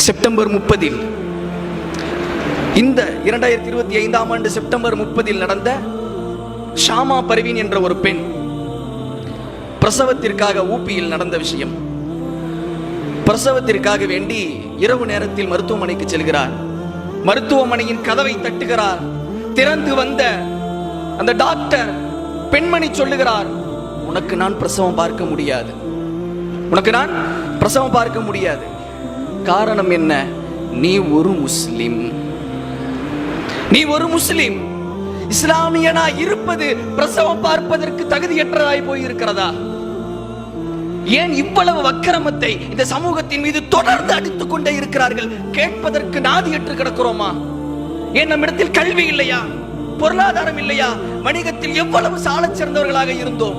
September 30 இந்த 2025ஆம் ஆண்டு September 30 நடந்த ஷாமா பர்வீன் என்ற ஒரு பெண் பிரசவத்திற்காக ஊபியில் நடந்த விஷயம். பிரசவத்திற்காக வேண்டி இரவு நேரத்தில் மருத்துவமனைக்கு செல்கிறார். மருத்துவமனையின் கதவை தட்டுகிறார். திறந்து வந்த அந்த டாக்டர் பெண்மணி சொல்லுகிறார், உனக்கு நான் பிரசவம் பார்க்க முடியாது, உனக்கு நான் பிரசவம் பார்க்க முடியாது. காரணம் என்ன? நீ ஒரு முஸ்லிம், நீ ஒரு முஸ்லிம். இஸ்லாமியனா இருப்பது பிரசவம் பார்ப்பதற்கு தகுதியற்றதாய் போயிருக்கிறதா? ஏன் இவ்வளவு வக்கிரமத்தை இந்த சமூகத்தின் மீது தொடர்ந்து அடித்துக் கொண்டே இருக்கிறார்கள்? கேட்பதற்கு நாதியற்று கிடக்கிறோமா? ஏன் நம்மிடத்தில் கல்வி இல்லையா? பொருளாதாரம் இல்லையா? வணிகத்தில் எவ்வளவு சாலச் சிறந்தவர்களாக இருந்தோம்.